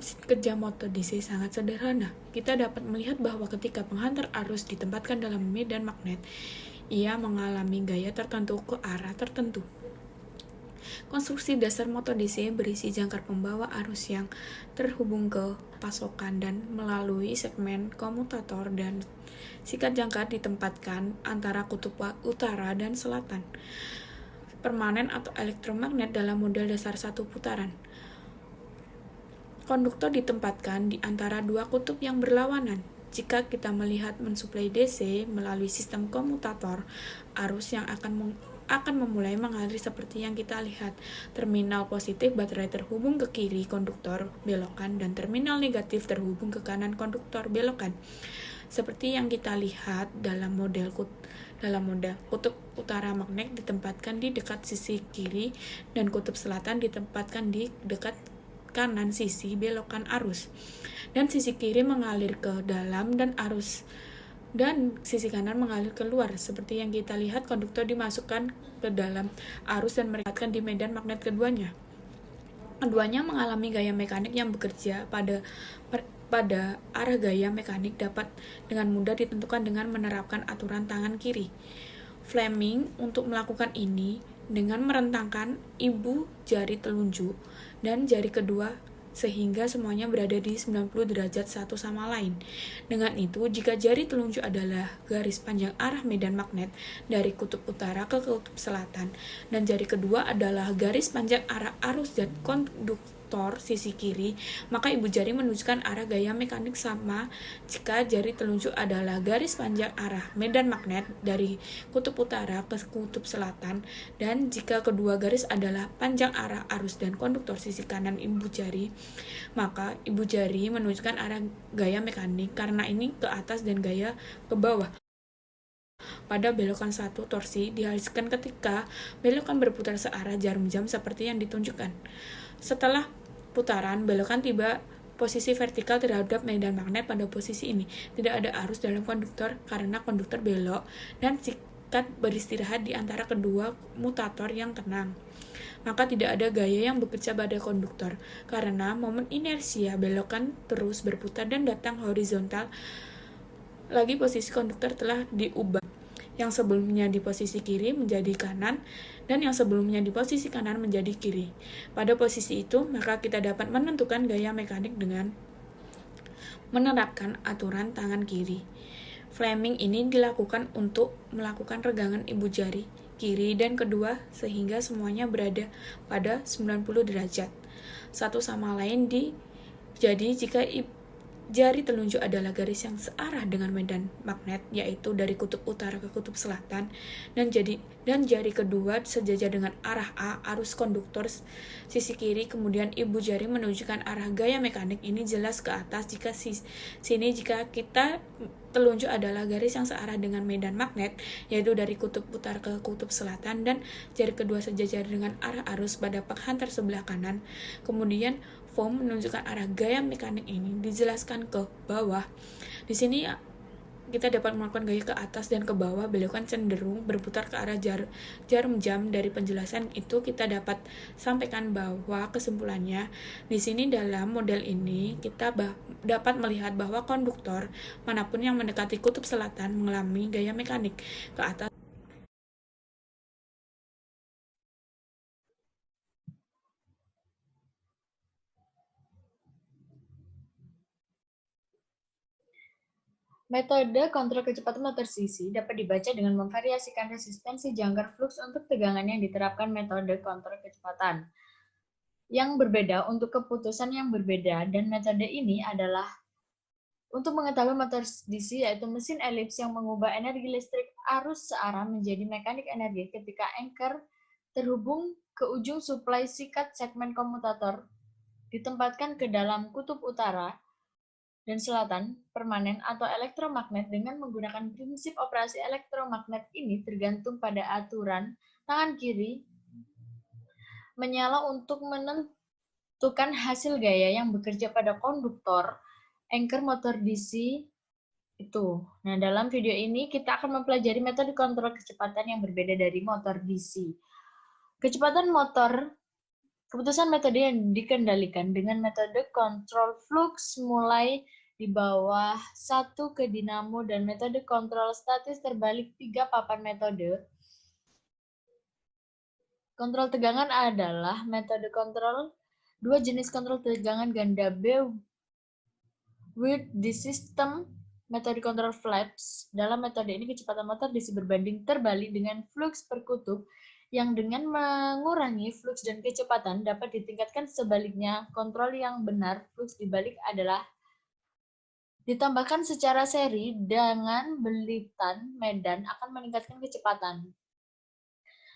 Kerja motor DC sangat sederhana. Kita dapat melihat bahwa ketika penghantar arus ditempatkan dalam medan magnet, ia mengalami gaya tertentu ke arah tertentu. Konstruksi dasar motor DC berisi jangkar pembawa arus yang terhubung ke pasokan dan melalui segmen komutator, dan sikat jangkar ditempatkan antara kutub utara dan selatan. Permanen atau elektromagnet dalam model dasar satu putaran. Konduktor ditempatkan di antara dua kutub yang berlawanan. Jika kita melihat mensuplai DC melalui sistem komutator, arus yang akan memulai mengalir seperti yang kita lihat. Terminal positif baterai terhubung ke kiri konduktor belokan, dan terminal negatif terhubung ke kanan konduktor belokan. Seperti yang kita lihat dalam model kutub utara magnet ditempatkan di dekat sisi kiri dan kutub selatan ditempatkan di dekat kanan sisi belokan arus, dan sisi kiri mengalir ke dalam dan sisi kanan mengalir keluar. Seperti yang kita lihat, konduktor dimasukkan ke dalam arus dan merekatkan di medan magnet keduanya. Keduanya mengalami gaya mekanik yang bekerja pada arah. Gaya mekanik dapat dengan mudah ditentukan dengan menerapkan aturan tangan kiri. Fleming untuk melakukan ini dengan merentangkan ibu jari telunjuk dan jari kedua sehingga semuanya berada di 90 derajat satu sama lain. Dengan itu, jika jari telunjuk adalah garis panjang arah medan magnet dari kutub utara ke kutub selatan, dan jari kedua adalah garis panjang arah arus dan konduktor sisi kiri, maka ibu jari menunjukkan arah gaya mekanik sama jika jari telunjuk adalah garis panjang arah medan magnet dari kutub utara ke kutub selatan, dan jika kedua garis adalah panjang arah arus dan konduktor sisi kanan ibu jari, maka ibu jari menunjukkan arah gaya mekanik. Karena ini ke atas dan gaya ke bawah. Pada belokan satu, torsi dihasilkan ketika belokan berputar searah jarum jam seperti yang ditunjukkan. Setelah putaran, belokan tiba posisi vertikal terhadap medan magnet. Pada posisi ini tidak ada arus dalam konduktor karena konduktor belok, dan sikat beristirahat di antara kedua mutator yang tenang. Maka tidak ada gaya yang bekerja pada konduktor karena momen inersia belokan terus berputar dan datang horizontal. Lagi posisi konduktor telah diubah, yang sebelumnya di posisi kiri menjadi kanan dan yang sebelumnya di posisi kanan menjadi kiri. Pada posisi itu, maka kita dapat menentukan gaya mekanik dengan menerapkan aturan tangan kiri. Fleming ini dilakukan untuk melakukan regangan ibu jari kiri dan kedua sehingga semuanya berada pada 90 derajat satu sama lain. Jadi jika jari telunjuk adalah garis yang searah dengan medan magnet, yaitu dari kutub utara ke kutub selatan, dan jari kedua sejajar dengan arah A, arus konduktor sisi kiri, kemudian ibu jari menunjukkan arah gaya mekanik. Ini jelas ke atas jika kita telunjuk adalah garis yang searah dengan medan magnet, yaitu dari kutub utara ke kutub selatan, dan jari kedua sejajar dengan arah arus pada penghantar sebelah kanan. Kemudian form menunjukkan arah gaya mekanik ini dijelaskan ke bawah. Di sini kita dapat melakukan gaya ke atas dan ke bawah. Belokan cenderung berputar ke arah jarum jam. Dari penjelasan itu kita dapat sampaikan bahwa kesimpulannya di sini dalam model ini kita dapat melihat bahwa konduktor manapun yang mendekati kutub selatan mengalami gaya mekanik ke atas. Metode kontrol kecepatan motor DC dapat dibaca dengan memvariasikan resistensi jangkar flux untuk tegangan yang diterapkan metode kontrol kecepatan yang berbeda untuk keputusan yang berbeda, dan metode ini adalah untuk mengetahui motor DC, yaitu mesin elips yang mengubah energi listrik arus searah menjadi mekanik energi ketika anchor terhubung ke ujung suplai sikat segmen komutator ditempatkan ke dalam kutub utara dan selatan permanen atau elektromagnet. Dengan menggunakan prinsip operasi elektromagnet ini tergantung pada aturan tangan kiri menyala untuk menentukan hasil gaya yang bekerja pada konduktor anchor motor DC itu. Nah, dalam video ini kita akan mempelajari metode kontrol kecepatan yang berbeda dari motor DC. Kecepatan motor Keputusan metode yang dikendalikan dengan metode kontrol flux mulai di bawah 1 ke dinamo dan metode kontrol statis terbalik 3 papan metode. Kontrol tegangan adalah metode kontrol dua jenis kontrol tegangan ganda B with the system metode kontrol flaps. Dalam metode ini kecepatan motor DC berbanding terbalik dengan flux per kutub yang dengan mengurangi flux dan kecepatan dapat ditingkatkan. Sebaliknya, kontrol yang benar flux dibalik adalah ditambahkan secara seri dengan belitan medan akan meningkatkan kecepatan.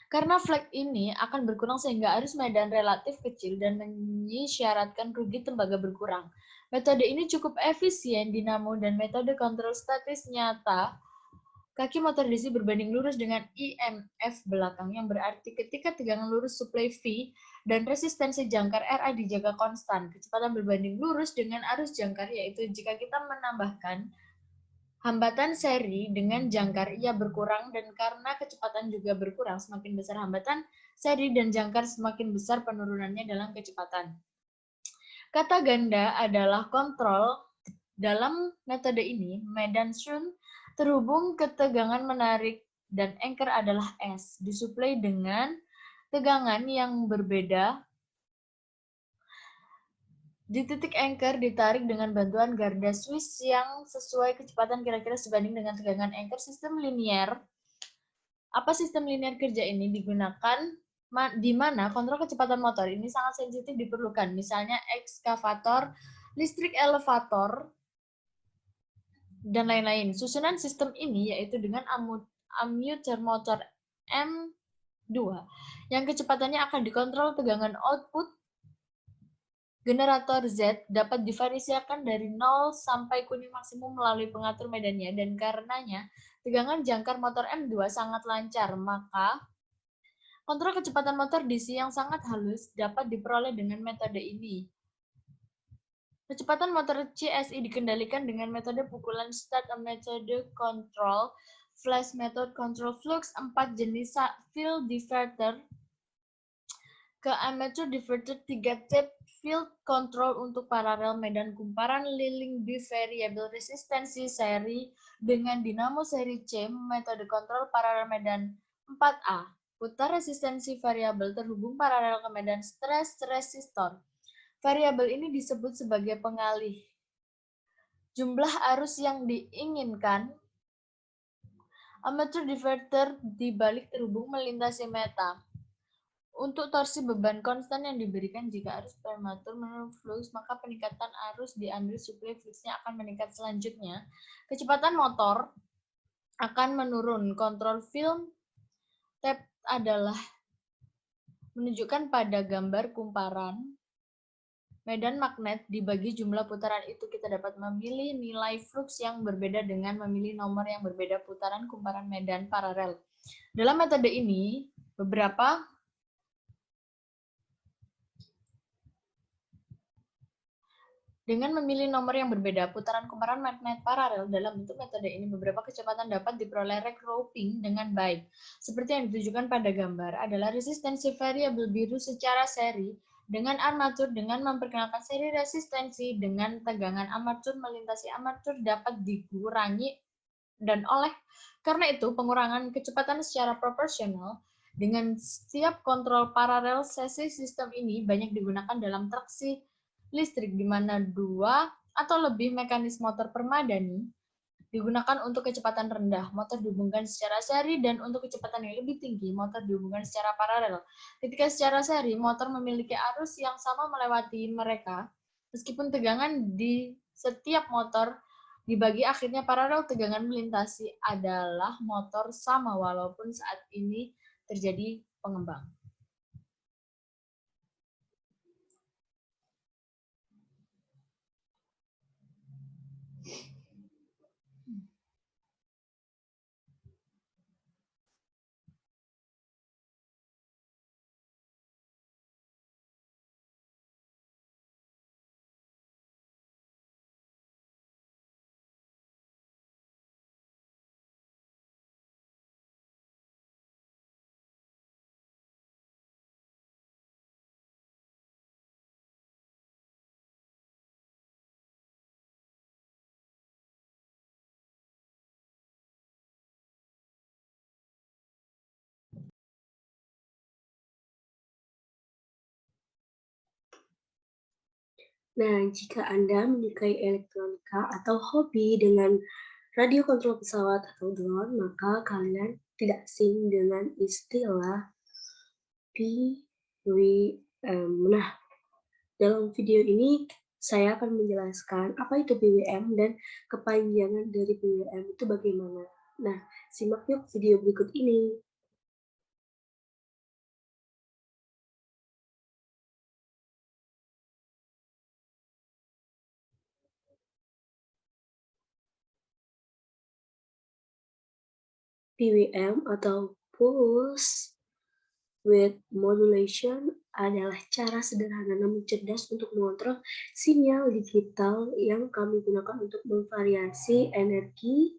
Karena flag ini akan berkurang sehingga arus medan relatif kecil dan mengisyaratkan rugi tembaga berkurang. Metode ini cukup efisien dinamo dan metode kontrol statis nyata. Kaki motor DC berbanding lurus dengan IMF belakang yang berarti ketika tegangan lurus suplai V dan resistensi jangkar RA dijaga konstan. Kecepatan berbanding lurus dengan arus jangkar yaitu jika kita menambahkan hambatan seri dengan jangkar ia berkurang dan karena kecepatan juga berkurang, semakin besar hambatan seri dan jangkar semakin besar penurunannya dalam kecepatan. Kata ganda adalah kontrol. Dalam metode ini, medan shunt terhubung ke tegangan menarik dan anchor adalah S, disuplai dengan tegangan yang berbeda. Di titik anchor ditarik dengan bantuan garda Swiss yang sesuai kecepatan kira-kira sebanding dengan tegangan anchor. Sistem linear. Apa sistem linear kerja ini digunakan di mana kontrol kecepatan motor ini sangat sensitif diperlukan. Misalnya ekskavator, listrik elevator, dan lain-lain. Susunan sistem ini yaitu dengan ammeter motor M2 yang kecepatannya akan dikontrol tegangan output. Generator Z dapat divariasikan dari 0 sampai kuning maksimum melalui pengatur medannya dan karenanya tegangan jangkar motor M2 sangat lancar, maka kontrol kecepatan motor DC yang sangat halus dapat diperoleh dengan metode ini. Kecepatan motor CSI dikendalikan dengan metode pukulan start, metode control flash, method control flux, 4 jenis field diverter, ke amateur diverter 3 tip field control untuk paralel medan kumparan liling B variable resistensi seri dengan dinamo seri C, metode kontrol paralel medan 4A, putar resistensi variabel terhubung paralel ke medan stress resistor. Variabel ini disebut sebagai pengalih. Jumlah arus yang diinginkan. Amateur diverter dibalik terhubung melintasi meta. Untuk torsi beban konstan yang diberikan jika arus prematur menurun flux, maka peningkatan arus diambil suplai fluxnya akan meningkat selanjutnya. Kecepatan motor akan menurun. Kontrol film tab adalah menunjukkan pada gambar kumparan medan magnet dibagi jumlah putaran itu kita dapat memilih nilai flux yang berbeda dengan memilih nomor yang berbeda putaran kumparan medan paralel. Dalam metode ini, dengan memilih nomor yang berbeda putaran kumparan magnet paralel dalam bentuk metode ini, beberapa kecepatan dapat diperoleh regrouping dengan baik. Seperti yang ditunjukkan pada gambar adalah resistensi variabel biru secara seri dengan armatur dengan memperkenalkan seri resistensi dengan tegangan armatur melintasi armatur dapat dikurangi dan oleh karena itu pengurangan kecepatan secara proporsional dengan setiap kontrol paralel. Sesi sistem ini banyak digunakan dalam traksi listrik di mana 2 atau lebih mekanis motor permadani digunakan untuk kecepatan rendah, motor dihubungkan secara seri, dan untuk kecepatan yang lebih tinggi, motor dihubungkan secara paralel. Ketika secara seri, motor memiliki arus yang sama melewati mereka, meskipun tegangan di setiap motor dibagi akhirnya paralel, tegangan melintasi adalah motor sama walaupun saat ini terjadi pengembang. Nah, jika Anda menyukai elektronika atau hobi dengan radio kontrol pesawat atau drone, maka kalian tidak asing dengan istilah PWM. Nah, dalam video ini saya akan menjelaskan apa itu PWM dan kepanjangan dari PWM itu bagaimana. Nah, simak yuk video berikut ini. PWM atau Pulse Width Modulation adalah cara sederhana namun cerdas untuk mengontrol sinyal digital yang kami gunakan untuk memvariasi energi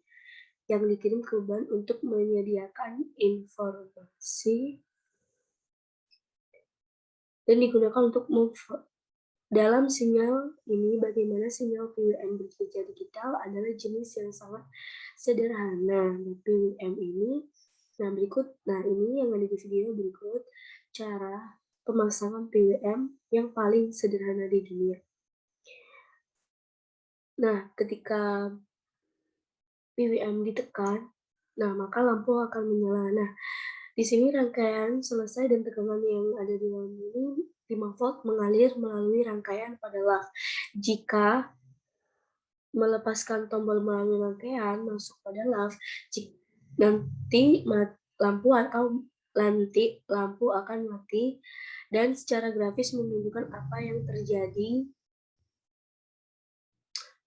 yang dikirim ke beban untuk menyediakan informasi dan digunakan untuk dalam sinyal ini, bagaimana sinyal PWM bekerja digital adalah jenis yang sangat sederhana. PWM ini, ini yang ada di video berikut cara pemasangan PWM yang paling sederhana di dunia. Nah, ketika PWM ditekan, maka lampu akan menyala. Nah, di sini rangkaian selesai dan tegangan yang ada di dalam ini 5 volt mengalir melalui rangkaian pada laf. Jika melepaskan tombol melalui rangkaian masuk pada laf, nanti lampu akan mati dan secara grafis menunjukkan apa yang terjadi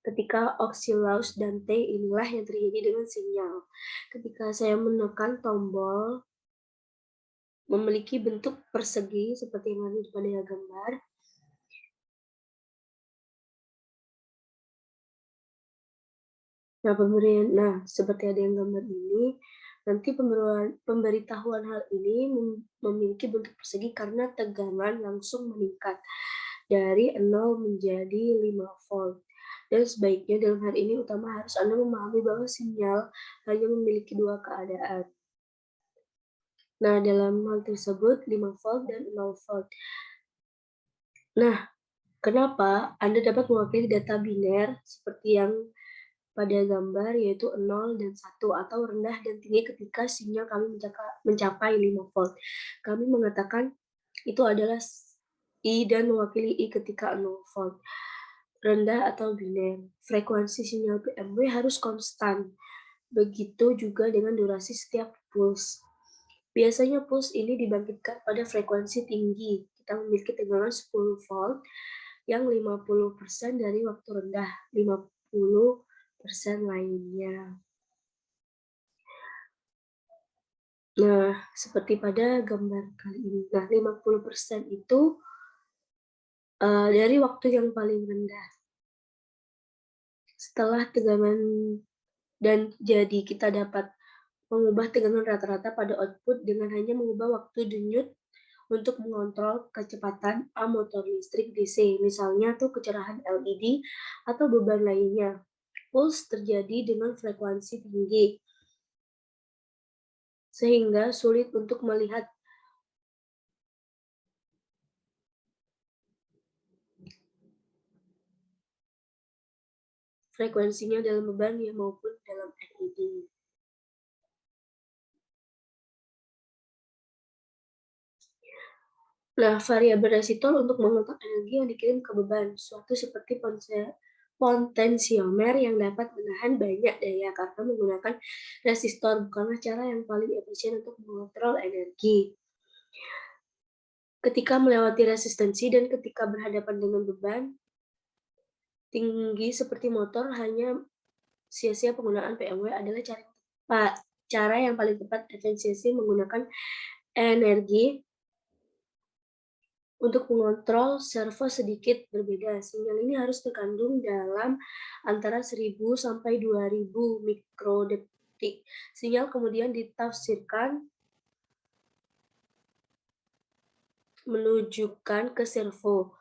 ketika oxilause dan T inilah yang terjadi dengan sinyal. Ketika saya menekan tombol memiliki bentuk persegi seperti yang ada pada gambar. Seperti ada yang gambar ini, nanti pemberitahuan hal ini memiliki bentuk persegi karena tegangan langsung meningkat dari 0 menjadi 5 volt. Dan sebaiknya dalam hal ini utama harus Anda memahami bahwa sinyal hanya memiliki dua keadaan. Nah, dalam hal tersebut 5 volt dan 0 volt. Nah, kenapa Anda dapat mewakili data biner seperti yang pada gambar yaitu 0 dan 1 atau rendah dan tinggi ketika sinyal kami mencapai 5 volt. Kami mengatakan itu adalah I dan mewakili I ketika 0 volt. Rendah atau biner. Frekuensi sinyal PMW harus konstan. Begitu juga dengan durasi setiap pulse. Biasanya pulse ini dibangkitkan pada frekuensi tinggi. Kita memiliki tegangan 10 volt yang 50% dari waktu rendah, 50% lainnya. Nah, seperti pada gambar kali ini. Nah, 50% itu dari waktu yang paling rendah. Setelah tegangan dan jadi kita dapat mengubah tegangan rata-rata pada output dengan hanya mengubah waktu denyut untuk mengontrol kecepatan motor listrik DC, misalnya tuh kecerahan LED atau beban lainnya. Pulse terjadi dengan frekuensi tinggi, sehingga sulit untuk melihat frekuensinya dalam beban maupun dalam LED. Nah, variabel resistor untuk mengukur energi yang dikirim ke beban, suatu seperti potensiomer yang dapat menahan banyak daya karena menggunakan resistor bukanlah cara yang paling efisien untuk mengontrol energi. Ketika melewati resistensi dan ketika berhadapan dengan beban tinggi seperti motor, hanya sia-sia penggunaan PMW adalah cara yang paling tepat efisiensi menggunakan energi untuk mengontrol servo sedikit berbeda. Sinyal ini harus terkandung dalam antara 1000 sampai 2000 mikrodetik. Sinyal kemudian ditafsirkan menunjukkan ke servo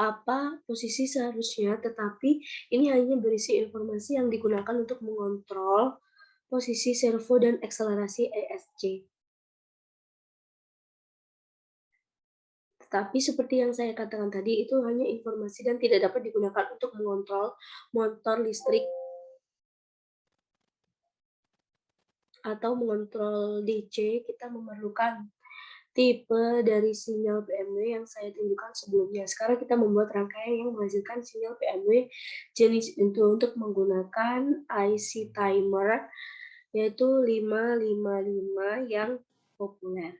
apa posisi seharusnya, tetapi ini hanya berisi informasi yang digunakan untuk mengontrol posisi servo dan akselerasi ESC. Tapi seperti yang saya katakan tadi, itu hanya informasi dan tidak dapat digunakan untuk mengontrol motor listrik atau mengontrol DC. Kita memerlukan tipe dari sinyal PMW yang saya tunjukkan sebelumnya. Sekarang kita membuat rangkaian yang menghasilkan sinyal PMW jenis itu untuk menggunakan IC timer, yaitu 555 yang populer.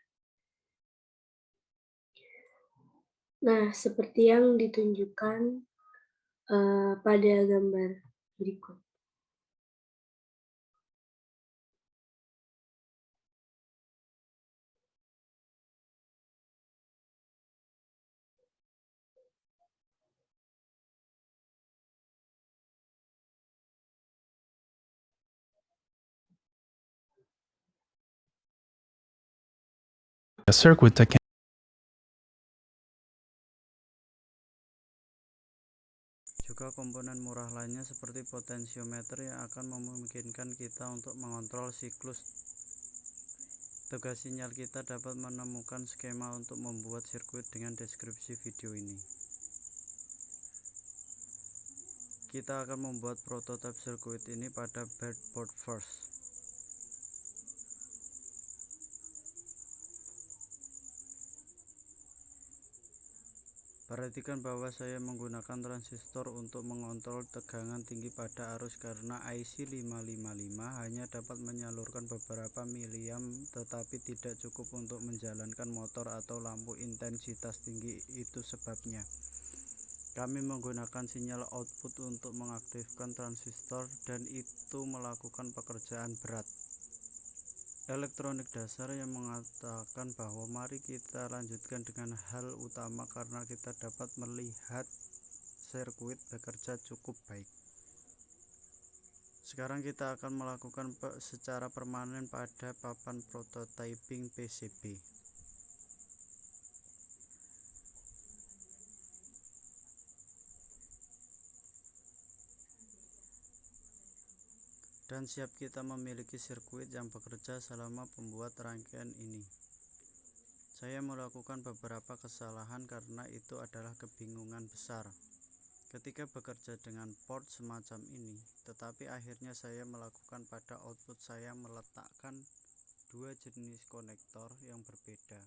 Nah, seperti yang ditunjukkan pada gambar berikut. A circuit that can juga komponen murah lainnya seperti potensiometer yang akan memungkinkan kita untuk mengontrol siklus tugas sinyal. Kita dapat menemukan skema untuk membuat sirkuit dengan deskripsi video ini. Kita akan membuat prototipe sirkuit ini pada breadboard first. Perhatikan bahwa saya menggunakan transistor untuk mengontrol tegangan tinggi pada arus karena IC 555 hanya dapat menyalurkan beberapa miliam tetapi tidak cukup untuk menjalankan motor atau lampu intensitas tinggi. Itu sebabnya kami menggunakan sinyal output untuk mengaktifkan transistor dan itu melakukan pekerjaan berat elektronik dasar yang mengatakan bahwa mari kita lanjutkan dengan hal utama karena kita dapat melihat sirkuit bekerja cukup baik. Sekarang kita akan melakukan secara permanen pada papan prototyping PCB. Dan siap kita memiliki sirkuit yang bekerja selama pembuat rangkaian ini. Saya melakukan beberapa kesalahan karena itu adalah kebingungan besar ketika bekerja dengan port semacam ini, tetapi akhirnya saya melakukan pada output. Saya meletakkan dua jenis konektor yang berbeda,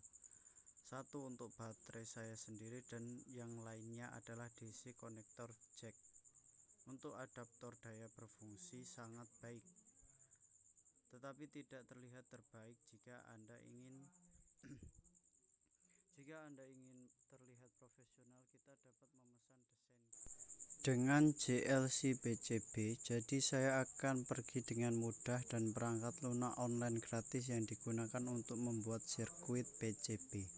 satu untuk baterai saya sendiri dan yang lainnya adalah DC konektor jack. Untuk adaptor daya berfungsi sangat baik, tetapi tidak terlihat terbaik jika Anda ingin terlihat profesional. Kita dapat memesan desain dengan JLC PCB, jadi saya akan pergi dengan mudah dan perangkat lunak online gratis yang digunakan untuk membuat sirkuit PCB.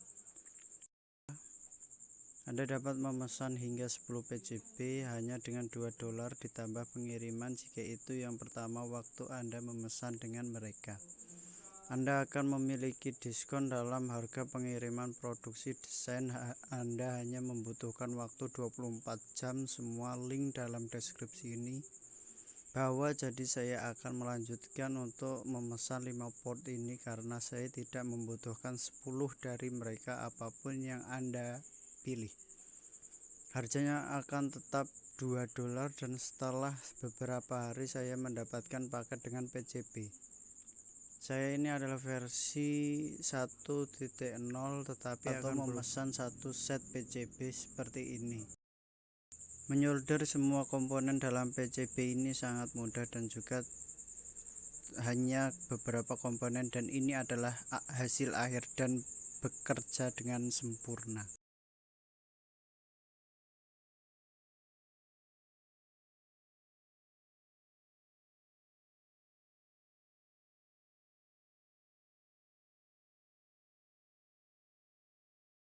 Anda dapat memesan hingga 10 PCB hanya dengan $2 ditambah pengiriman jika itu yang pertama waktu Anda memesan dengan mereka. Anda akan memiliki diskon dalam harga pengiriman produksi desain. Anda hanya membutuhkan waktu 24 jam. Semua link dalam deskripsi ini bahwa jadi saya akan melanjutkan untuk memesan 5 port ini karena saya tidak membutuhkan 10 dari mereka apapun yang Anda pilih. Harganya akan tetap $2 dan setelah beberapa hari saya mendapatkan paket dengan PCB. Saya ini adalah versi 1.0 tetapi akan memesan satu set PCB seperti ini. Menyolder semua komponen dalam PCB ini sangat mudah dan juga hanya beberapa komponen dan ini adalah hasil akhir dan bekerja dengan sempurna.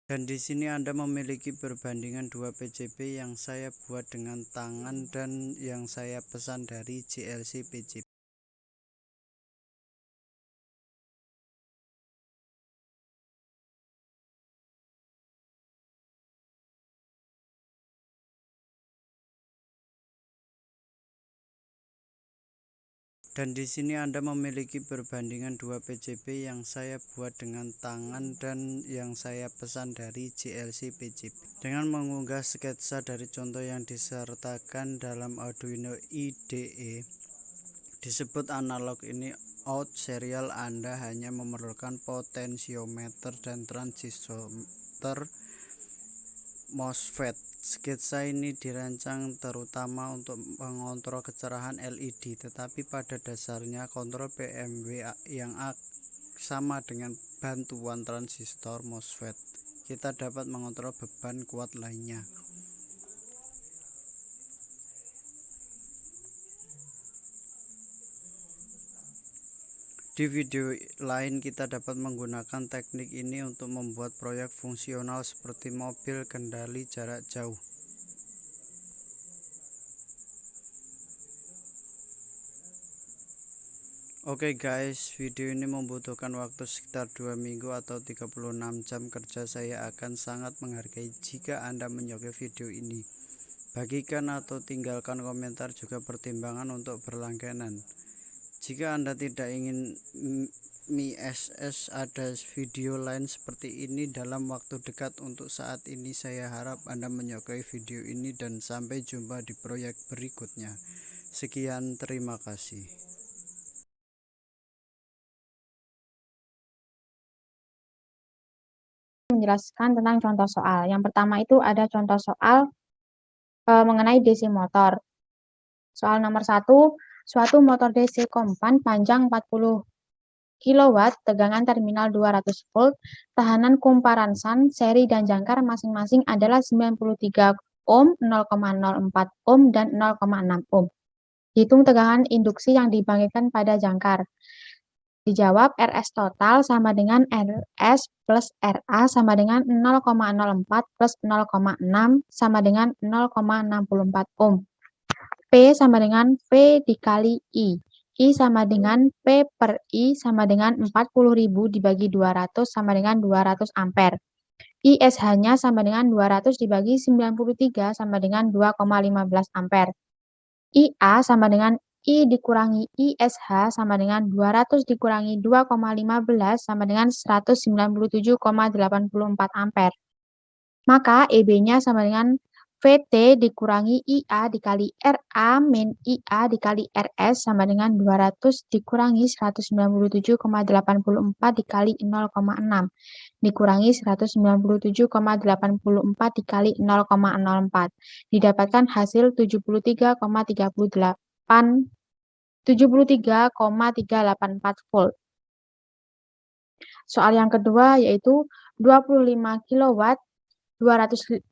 Dan di sini Anda memiliki perbandingan dua PCB yang saya buat dengan tangan dan yang saya pesan dari JLC PCB. Dan di sini Anda memiliki perbandingan 2 PCB yang saya buat dengan tangan dan yang saya pesan dari JLC PCB. Dengan mengunggah sketsa dari contoh yang disertakan dalam Arduino IDE, disebut analog in out serial, Anda hanya memerlukan potensiometer dan transistor MOSFET. Sketsa ini dirancang terutama untuk mengontrol kecerahan LED, tetapi pada dasarnya kontrol PMW yang sama dengan bantuan transistor MOSFET. Kita dapat mengontrol beban kuat lainnya. Di video lain kita dapat menggunakan teknik ini untuk membuat proyek fungsional seperti mobil kendali jarak jauh. Oke guys, video ini membutuhkan waktu sekitar 2 minggu atau 36 jam kerja. Saya akan sangat menghargai jika Anda menyukai video ini. Bagikan atau tinggalkan komentar, juga pertimbangan untuk berlangganan. Jika Anda tidak ingin ada video lain seperti ini dalam waktu dekat. Untuk saat ini saya harap Anda menyukai video ini dan sampai jumpa di proyek berikutnya. Sekian, terima kasih. Menjelaskan tentang contoh soal. Yang pertama itu ada contoh soal mengenai DC motor. Soal nomor 1, suatu motor DC kompan panjang 40 kW, tegangan terminal 200 volt, tahanan kumparansan, seri dan jangkar masing-masing adalah 93 ohm, 0,04 ohm, dan 0,6 ohm. Hitung tegangan induksi yang dibangkitkan pada jangkar. Dijawab, RS total sama dengan RS plus RA sama dengan 0,04 plus 0,6 sama dengan 0,64 ohm. P sama dengan V dikali I. I sama dengan P per I sama dengan 40.000 dibagi 200 sama dengan 200 ampere. ISH-nya sama dengan 200 dibagi 93 sama dengan 2,15 ampere. IA sama dengan I dikurangi ISH sama dengan 200 dikurangi 2,15 sama dengan 197,84 ampere. Maka EB-nya sama dengan VT dikurangi IA dikali RA min IA dikali RS sama dengan 200 dikurangi 197,84 dikali 0,6 dikurangi 197,84 dikali 0,04. Didapatkan hasil 73,384 volt. Soal yang kedua yaitu 25 kW 250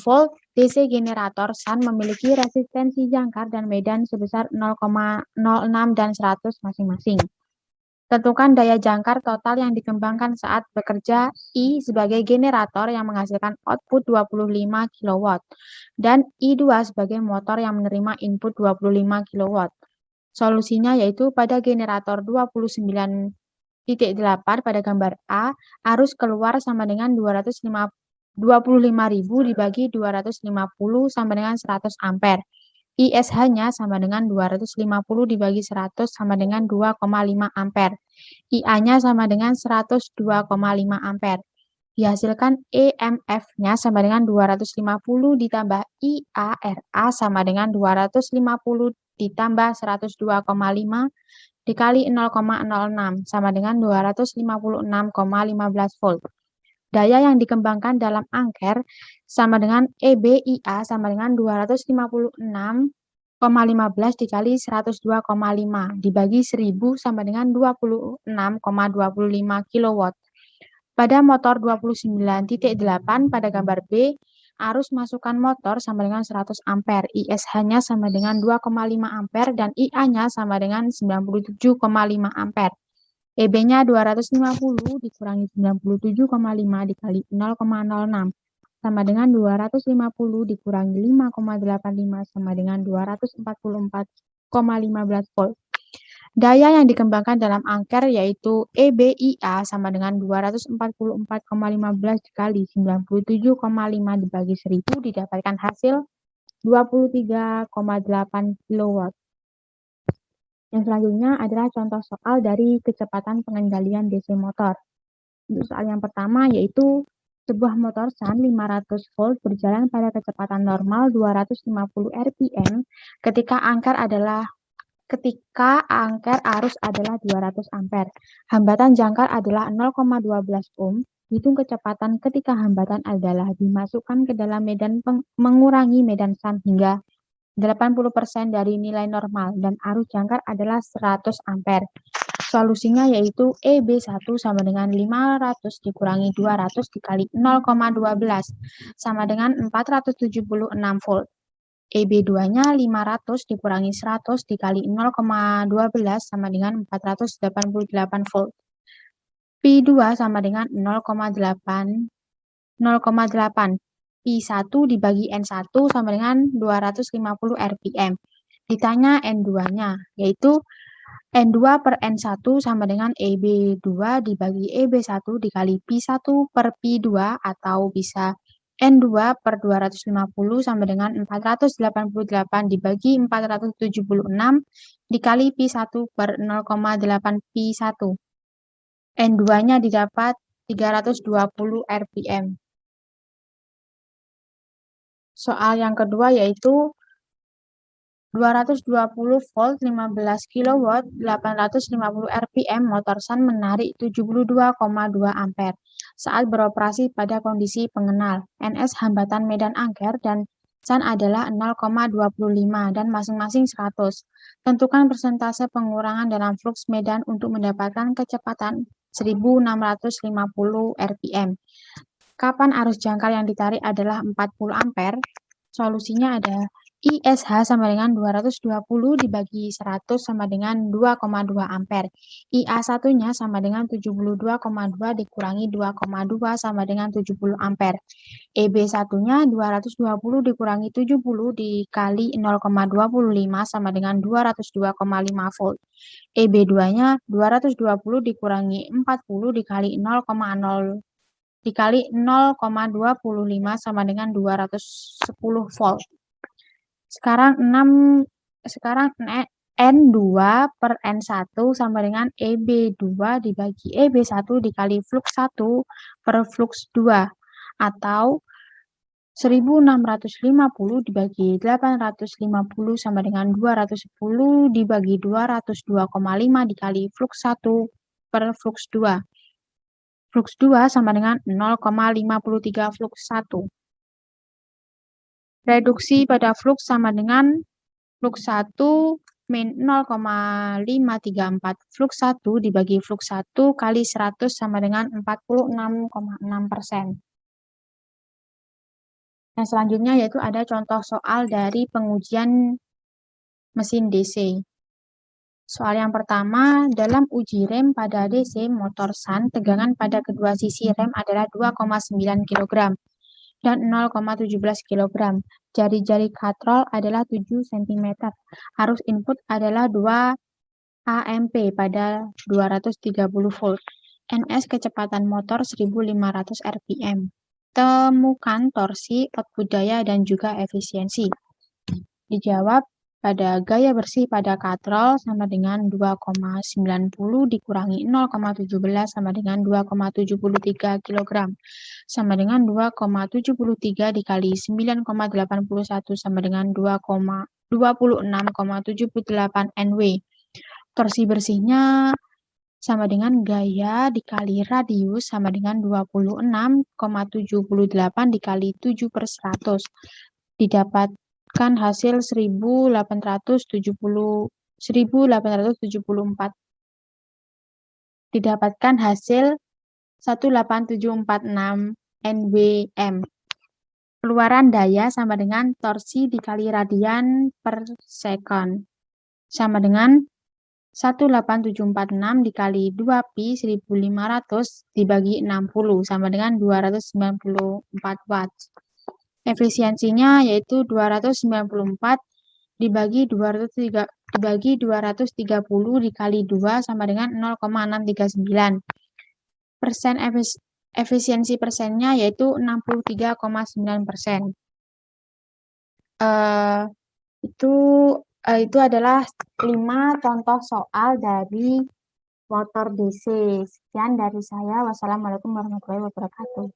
volt DC generator SAN memiliki resistensi jangkar dan medan sebesar 0,06 dan 100 masing-masing. Tentukan daya jangkar total yang dikembangkan saat bekerja I sebagai generator yang menghasilkan output 25 kW dan I2 sebagai motor yang menerima input 25 kW. Solusinya yaitu pada generator 29.8 pada gambar A, arus keluar sama dengan 25.000 dibagi 250 sama dengan 100 ampere. ISH-nya sama dengan 250 dibagi 100 sama dengan 2,5 ampere. IA-nya sama dengan 102,5 ampere. Dihasilkan EMF-nya sama dengan 250 ditambah IARA sama dengan 250 ditambah 102,5 dikali 0,06 sama dengan 256,15 volt. Daya yang dikembangkan dalam ampere sama dengan EBIA sama dengan 256,15 dikali 102,5 dibagi 1000 sama dengan 26,25 kW. Pada motor 29.8 pada gambar B, arus masukan motor sama dengan 100 ampere, ISH-nya sama dengan 2,5 ampere dan IA-nya sama dengan 97,5 ampere. EB-nya 250 dikurangi 97,5 dikali 0,06 sama dengan 250 dikurangi 5,85 sama dengan 244,15 volt. Daya yang dikembangkan dalam ampere yaitu EBIA sama dengan 244,15 dikali 97,5 dibagi 1000 didapatkan hasil 23,8 kW. Yang selanjutnya adalah contoh soal dari kecepatan pengendalian DC motor. Untuk soal yang pertama yaitu sebuah motor SAN 500 volt berjalan pada kecepatan normal 250 rpm ketika angker arus adalah 200 ampere. Hambatan jangkar adalah 0,12 ohm. Hitung kecepatan ketika hambatan adalah dimasukkan ke dalam medan mengurangi medan SAN hingga 80% dari nilai normal dan arus jangkar adalah 100 ampere. Solusinya yaitu EB1 sama dengan 500 dikurangi 200 dikali 0,12 sama dengan 476 volt. EB2-nya 500 dikurangi 100 dikali 0,12 sama dengan 488 volt. Pi2 sama dengan 0,8. Pi1 dibagi N1 sama dengan 250 rpm. Ditanya N2-nya, yaitu N2 per N1 sama dengan EB2 dibagi EB1 dikali Pi1 per Pi2 atau bisa N2 per 250 sama dengan 488 dibagi 476 dikali Pi1 per 0,8 Pi1. N2-nya didapat 320 rpm. Soal yang kedua yaitu 220 volt 15 kW 850 rpm motor SAN menarik 72,2 ampere saat beroperasi pada kondisi pengenal. NS hambatan medan angker dan SAN adalah 0,25 dan masing-masing 100. Tentukan persentase pengurangan dalam flux medan untuk mendapatkan kecepatan 1650 rpm. Kapan arus jangkar yang ditarik adalah 40 ampere? Solusinya ada ISH sama dengan 220 dibagi 100 sama dengan 2,2 ampere. IA1-nya sama dengan 72,2 dikurangi 2,2 sama dengan 70 ampere. EB1-nya 220 dikurangi 70 dikali 0,25 sama dengan 202,5 volt. EB2-nya 220 dikurangi 40 dikali 0,0 dikali 0,25 sama dengan 210 volt. Sekarang N2 per N1 sama dengan EB2 dibagi EB1 dikali flux 1 per flux 2 atau 1650 dibagi 850 sama dengan 210 dibagi 202,5 dikali flux 1 per flux 2. Flux 2 sama dengan 0,53 flux 1. Reduksi pada flux sama dengan flux 1 min 0,534. Flux 1 dibagi flux 1 kali 100 sama dengan 46,6%. Yang selanjutnya yaitu ada contoh soal dari pengujian mesin DC. Soal yang pertama, dalam uji rem pada DC motor SAN, tegangan pada kedua sisi rem adalah 2,9 kg dan 0,17 kg. Jari-jari katrol adalah 7 cm. Arus input adalah 2 AMP pada 230 volt. NS kecepatan motor 1500 rpm. Temukan torsi, output daya, dan juga efisiensi. Dijawab, pada gaya bersih pada katrol sama dengan 2,90 dikurangi 0,17 sama dengan 2,73 kg. Sama dengan 2,73 dikali 9,81 sama dengan 26,78 NW. Torsi bersihnya sama dengan gaya dikali radius sama dengan 26,78 dikali 7/100. Didapatkan hasil 1874. Didapatkan hasil 18746 NWM. Keluaran daya sama dengan torsi dikali radian per second. Sama dengan 18746 dikali 2pi 1500 dibagi 60 sama dengan 294 watt. Efisiensinya yaitu 294 dibagi 230 dikali 2 sama dengan 0,639. Efisiensi persennya yaitu 63,9%. Itu Itu adalah 5 contoh soal dari motor DC. Sekian dari saya. Wassalamualaikum warahmatullahi wabarakatuh.